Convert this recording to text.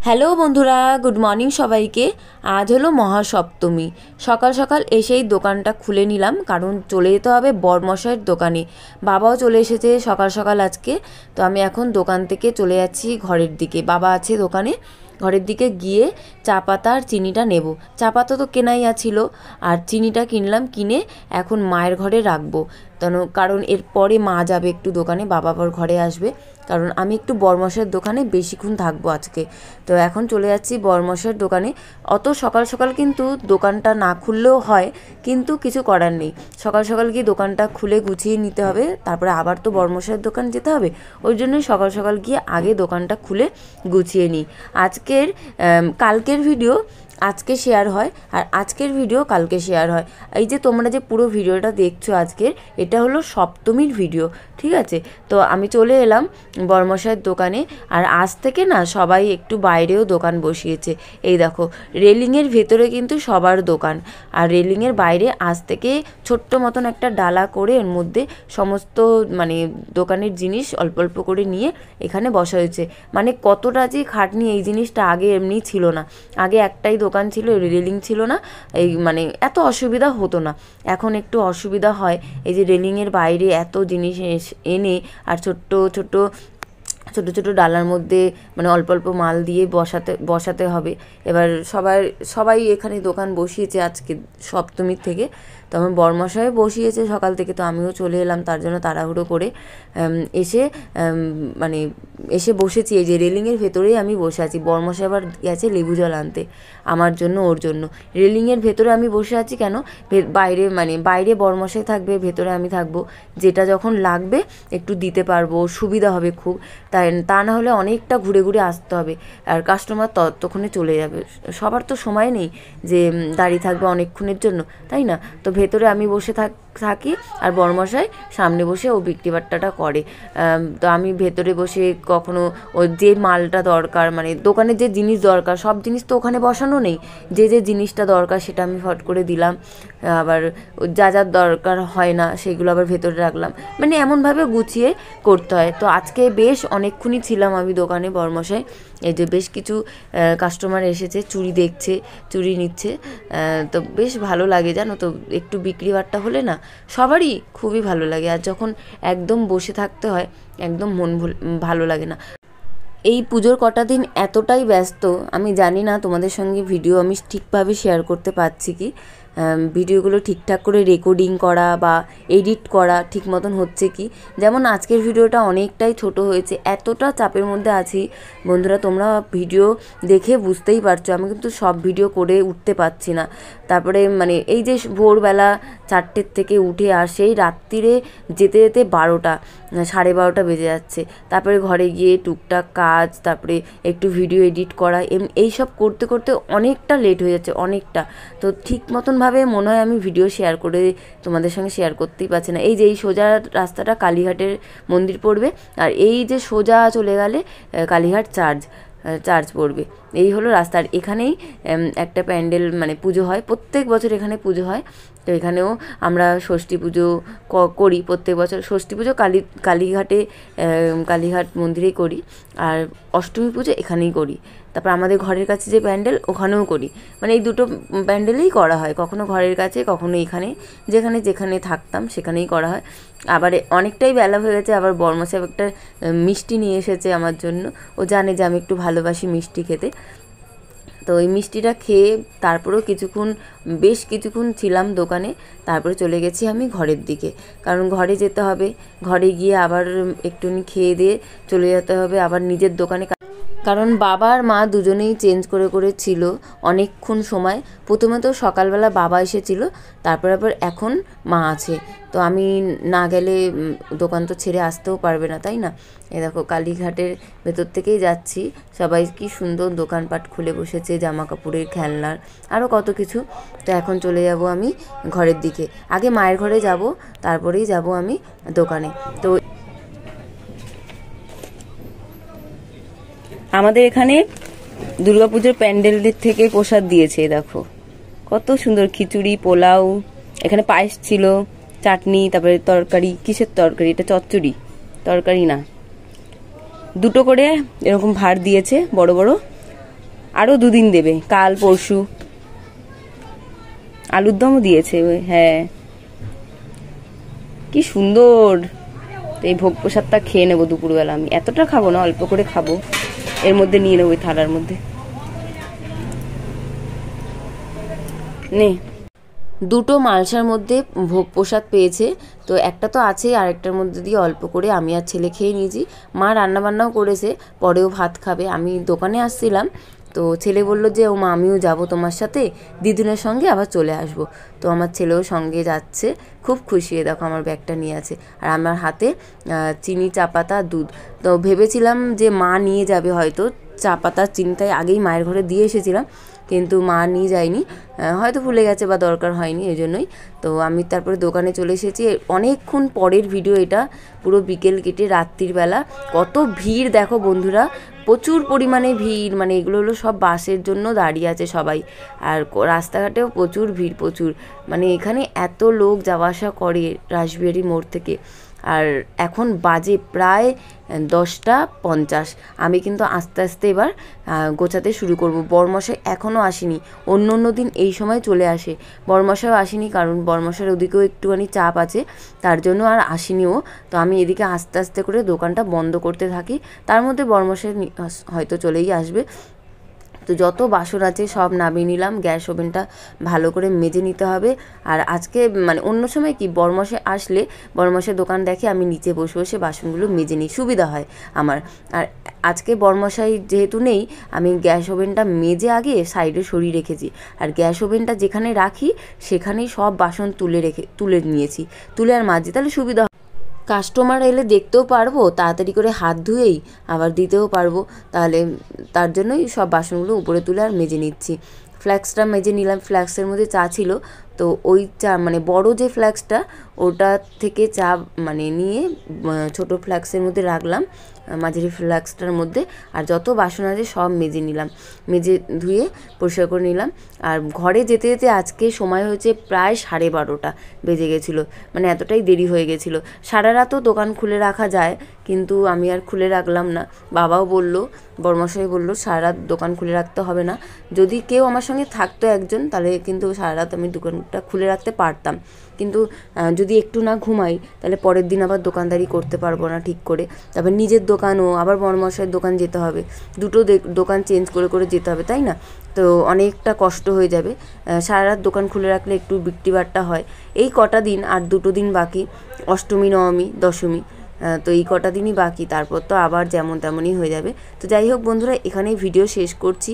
Hello বন্ধুরা, good morning সবাইকে। আজ হলো মহাসপ্তমী। সকাল সকাল এসেই দোকানটা খুলে নিলাম, কারণ চলে যেতে হবে বরমশাইয়ের দোকানে। বাবাও চলে এসেছে সকাল সকাল আজকে। তো আমি এখন দোকান থেকে চলে যাচ্ছি ঘরের দিকে। বাবা আছে দোকানে, ঘরের দিকে গিয়ে চা পাতা আর চিনিটা নেব। চা পাতা তো কেনাই আছিল, আর চিনিটা কিনলাম, কিনে এখন মায়ের ঘরে রাখবো। কারণ এরপরে মা যাবে একটু দোকানে, বাবা আবার ঘরে আসবে। কারণ আমি একটু বরমশাইয়ের দোকানে বেশিক্ষণ থাকবো আজকে। তো এখন চলে যাচ্ছি বরমশাইয়ের দোকানে। অত সকাল সকাল কিন্তু দোকানটা না খুললেও হয়, কিন্তু কিছু করার নেই। সকাল সকাল গিয়ে দোকানটা খুলে গুছিয়ে নিতে হবে, তারপরে আবার তো বরমশাইয়ের দোকান যেতে হবে। ওই জন্যই সকাল সকাল গিয়ে আগে দোকানটা খুলে গুছিয়ে নিই। কালকের ভিডিও আজকে শেয়ার হয়, আর আজকের ভিডিও কালকে শেয়ার হয়। এই যে তোমরা যে পুরো ভিডিওটা দেখছো আজকের, এটা হলো সপ্তমীর ভিডিও, ঠিক আছে? তো আমি চলে এলাম বরমশাইয়ের দোকানে। আর আজ থেকে না সবাই একটু বাইরেও দোকান বসিয়েছে। এই দেখো, রেলিংয়ের ভেতরে কিন্তু সবার দোকান, আর রেলিংয়ের বাইরে আজ থেকে ছোট্ট মতন একটা ডালা করে এর মধ্যে সমস্ত দোকানের জিনিস অল্প অল্প করে নিয়ে এখানে বসা হয়েছে। কতটা যে খাটনি, এই জিনিসটা আগে এমনি ছিল না। আগে একটাই দোকান ছিল, রেলিং ছিল না, এত অসুবিধা হতো না। এখন একটু অসুবিধা হয়, এই যে রেলিংয়ের বাইরে এত জিনিস এনে আর ছোট্ট ছোট ডালার মধ্যে অল্প অল্প মাল দিয়ে বসাতে হবে। এবার সবাই এখানে দোকান বসিয়েছে আজকে সপ্তমীর থেকে। তো আমার বরমশাই বসিয়েছে সকাল থেকে, তো আমিও চলে এলাম তার জন্য তাড়াহুড়ো করে। এসে বসেছি, এই যে রেলিংয়ের ভেতরেই আমি বসে আছি। বরমশাই আবার গেছে লেবু জল আনতে আমার জন্য, ওর জন্য। রেলিংয়ের ভেতরে আমি বসে আছি কেন, বাইরে বরমশাই থাকবে, ভেতরে আমি থাকবো। যেটা যখন লাগবে একটু দিতে পারবো, সুবিধা হবে খুব। তা না হলে অনেকটা ঘুরে ঘুরে আসতে হবে, আর কাস্টমার ততক্ষণে চলে যাবে। সবার তো সময় নেই যে দাঁড়িয়ে থাকবে অনেকক্ষণের জন্য, তাই না? তো ভেতরে আমি বসে থাকি, আর বরমশাই সামনে বসে ও বিক্রি বাট্টাটা করে। তো আমি ভেতরে বসে কখনো ও যে মালটা দরকার, দোকানে যে জিনিস দরকার, সব জিনিস তো ওখানে বসানো নেই। যে জিনিসটা দরকার সেটা আমি ফট করে দিলাম, আবার যা দরকার হয় না সেগুলো আবার ভেতরে রাখলাম। এমনভাবে গুছিয়ে করতে হয়। তো আজকে বেশ অনেকক্ষণই ছিলাম আমি দোকানে। বরমশাই এই যে বেশ কিছু কাস্টমার এসেছে, চুড়ি দেখছে, চুড়ি নিচ্ছে। তো বেশ ভালো লাগে জানো তো, একটু বিক্রি বাট্টা হলে না সবারই খুবই ভালো লাগে। আর যখন একদম বসে থাকতে হয়, একদম মন ভালো লাগে না। এই পুজোর কটা দিন এতটাই ব্যস্ত, আমি জানি না তোমাদের সঙ্গে ভিডিও আমি ঠিকভাবে শেয়ার করতে পারছি কি, ভিডিওগুলো ঠিকঠাক করে রেকর্ডিং করা বা এডিট করা ঠিক মতন হচ্ছে কি। যেমন আজকের ভিডিওটা অনেকটাই ছোট হয়েছে, এতটা চাপের মধ্যে আছি বন্ধুরা, তোমরা ভিডিও দেখে বুঝতেই পারছো। আমি কিন্তু সব ভিডিও করে উঠতে পারছি না। তারপরে এই যে ভোরবেলা 4টের থেকে উঠে আর সেই রাত্রিরে যেতে যেতে 12টা, 12:30 বেজে যাচ্ছে। তারপরে ঘরে গিয়ে টুকটাক কাজ, তারপরে একটু ভিডিও এডিট করা, এইসব করতে করতে অনেকটা লেট হয়ে যাচ্ছে, অনেকটা। তো ঠিক মতনভাবে মনে হয় আমি ভিডিও শেয়ার করে তোমাদের সঙ্গে শেয়ার করতেই পারছি না। এই যে এই সোজা রাস্তাটা কালীঘাটের মন্দির পড়বে, আর এই যে সোজা চলে গেলে কালীঘাট চার্চ পড়বে, এই হলো রাস্তা। আর এখানেই একটা প্যান্ডেল পুজো হয়, প্রত্যেক বছর এখানে পুজো হয়। তো এখানেও আমরা ষষ্ঠী পুজো করি প্রত্যেক বছর। ষষ্ঠী পুজো কালীঘাট মন্দিরেই করি, আর অষ্টমী পুজো এখানেই করি। তারপর আমাদের ঘরের কাছে যে প্যান্ডেল, ওখানেও করি। এই দুটো প্যান্ডেলেই করা হয়, কখনো ঘরের কাছে, কখনো এখানে, যেখানে থাকতাম সেখানেই করা হয়। আবার অনেকটাই বেলা হয়ে গেছে, আবার বরমশাই একটা মিষ্টি নিয়ে এসেছে আমার জন্য। ও জানে যে আমি একটু ভালোবাসি মিষ্টি খেতে। তো ওই মিষ্টিটা খেয়ে তারপরেও বেশ কিছুক্ষণ ছিলাম দোকানে। তারপরে চলে গেছি আমি ঘরের দিকে, কারণ ঘরে যেতে হবে। ঘরে গিয়ে আবার একটুখানি খেয়ে দিয়ে চলে যেতে হবে আবার নিজের দোকানে, কারণ বাবা আর মা দুজনেই চেঞ্জ করে ছিল অনেকক্ষণ সময়। প্রথমে তো সকালবেলা বাবা এসেছিল, তারপর আবার এখন মা আছে। তো আমি না গেলে দোকান তো ছেড়ে আসতেও পারবে না, তাই না? দেখো কালীঘাটের ভেতর থেকেই যাচ্ছি, সবাই কি সুন্দর দোকানপাট খুলে বসেছে, জামা কাপড়ের, খেলনার, আরও কত কিছু। তো এখন চলে যাব আমি ঘরের দিকে। আগে মায়ের ঘরে যাব, তারপরেই যাব আমি দোকানে। তো আমাদের এখানে দুর্গাপুজোর প্যান্ডেলদের থেকে প্রসাদ দিয়েছে, দেখো কত সুন্দর খিচুড়ি, পোলাও, এখানে পায়েস ছিল, চাটনি, তারপরে তরকারি। কিসের তরকারি এটা? চচ্চড়ি, তরকারি না, দুটো করে এরকম ভাঁড় দিয়েছে বড় বড়। আরও 2 দিন দেবে, কাল পরশু। আলুর দমও দিয়েছে, হ্যাঁ কি সুন্দর। এই ভোগ প্রসাদটা খেয়ে নেবো দুপুরবেলা। আমি এতটা খাবো না, অল্প করে খাবো, এর মধ্যে নিয়ে নেবো, ওই থালার মধ্যে নে। 2টো মালসার মধ্যে ভোগ প্রসাদ পেয়েছে, তো একটা তো আছেই, আরেকটার মধ্যে দিয়ে অল্প করে আমি আর ছেলে খেয়ে নিয়েছি। মা রান্নাবান্নাও করেছে, পরেও ভাত খাবে। আমি দোকানে আসছিলাম, তো ছেলে বলল যে ও মা আমিও যাবো তোমার সাথে, দিদুনের সঙ্গে আবার চলে আসবো। তো আমার ছেলেও সঙ্গে যাচ্ছে, খুব খুশি। দেখো আমার ব্যাগটা নিয়ে আছে, আর আমার হাতে চিনি, চা পাতা, দুধ। তো ভেবেছিলাম যে মা নিয়ে যাবে হয়তো, চা পাতা চিনিটাই আগেই মায়ের ঘরে দিয়ে এসেছিলাম, কিন্তু মা নিয়ে যায়নি, হয়তো ভুলে গেছে বা দরকার হয়নি, এই জন্যই। তো আমি তারপরে দোকানে চলে এসেছি। অনেকক্ষণ পরের ভিডিও এটা, পুরো বিকেল কেটে রাত্রির বেলা। কত ভিড় দেখো বন্ধুরা, প্রচুর পরিমাণে ভিড়। মানে এগুলো হলো সব বাসের জন্য দাঁড়িয়ে আছে সবাই, আর রাস্তাঘাটেও প্রচুর ভিড়, প্রচুর। মানে এখানে এত লোক যাওয়া আসা করে রাসবিহারী মোড় থেকে। আর এখন বাজে প্রায় 10:50। আমি কিন্তু আস্তে আস্তে এবার গোছাতে শুরু করব। বরমশাই এখনও আসেনি, অন্য অন্য দিন এই সময় চলে আসে, বরমশাইও আসেনি, কারণ বরমশাইয়ের ওদিকেও একটুখানি চাপ আছে, তার জন্য আর আসেনিও। তো আমি এদিকে আস্তে আস্তে করে দোকানটা বন্ধ করতে থাকি, তার মধ্যে বরমশাই হয়তো চলেই আসবে। তো যত বাসন আছে সব নামিয়ে নিলাম, গ্যাস ওভেনটা ভালো করে মেজে নিতে হবে। আর আজকে মানে অন্য সময় কি বরমশাই আসলে, বরমশাই দোকান দেখে, আমি নিচে বসে বসে বাসনগুলো মেজে নিই, সুবিধা হয় আমার। আর আজকে বরমশাই যেহেতু নেই, আমি গ্যাস ওভেনটা মেজে আগে সাইডে সরিয়ে রেখেছি, আর গ্যাস ওভেনটা যেখানে রাখি সেখানেই সব বাসন তুলে নিয়েছি, তুলে আর মাজি, তাহলে সুবিধা। কাস্টমার এলে দেখতেও পারবো, তাড়াতাড়ি করে হাত ধুয়েই আবার দিতেও পারবো, তাহলে তার জন্যই সব বাসনগুলো উপরে তুলে আর মেজে নিচ্ছি। ফ্ল্যাক্সটা মেজে নিলাম, ফ্ল্যাক্সের মধ্যে চা ছিল, তো ওই চা মানে বড় যে ফ্ল্যাক্সটা, ওটা থেকে চা মানে নিয়ে ছোট ফ্ল্যাক্সের মধ্যে রাখলাম, মাঝারি ফ্ল্যাক্সটার মধ্যে। আর যত বাসন আছে সব মেজে নিলাম, মেজে ধুয়ে পরিষ্কার করে নিলাম। আর ঘরে যেতে যেতে আজকে সময় হয়েছে প্রায় 12:30 বেজে গেছিলো, মানে এতটাই দেরি হয়ে গেছিলো। সারা রাতও দোকান খুলে রাখা যায়, কিন্তু আমি আর খুলে রাখলাম না। বাবাও বলল, বরমশাই বলল সারা রাত দোকান খুলে রাখতে হবে না, যদি কেউ আমার সঙ্গে থাকতো একজন, তাহলে কিন্তু সারা রাত আমি দোকানটা খুলে রাখতে পারতাম, কিন্তু যদি একটু না ঘুমাই তাহলে পরের দিন আবার দোকানদারি করতে পারবো না ঠিক করে। তারপর নিজের দোকানও, আবার বরমশাইয়ের দোকান যেতে হবে, দুটো দোকান চেঞ্জ করে করে যেতে হবে, তাই না? তো অনেকটা কষ্ট হয়ে যাবে। সারা রাত দোকান খুলে রাখলে একটু বিক্রিবাট্টা হয়। এই কটা দিন, আর 2টো দিন বাকি, অষ্টমী, নবমী, দশমী, তো এই কটা দিনই বাকি, তারপর তো আবার যেমন তেমনই হয়ে যাবে। তো যাই হোক বন্ধুরা, এখানেই ভিডিও শেষ করছি।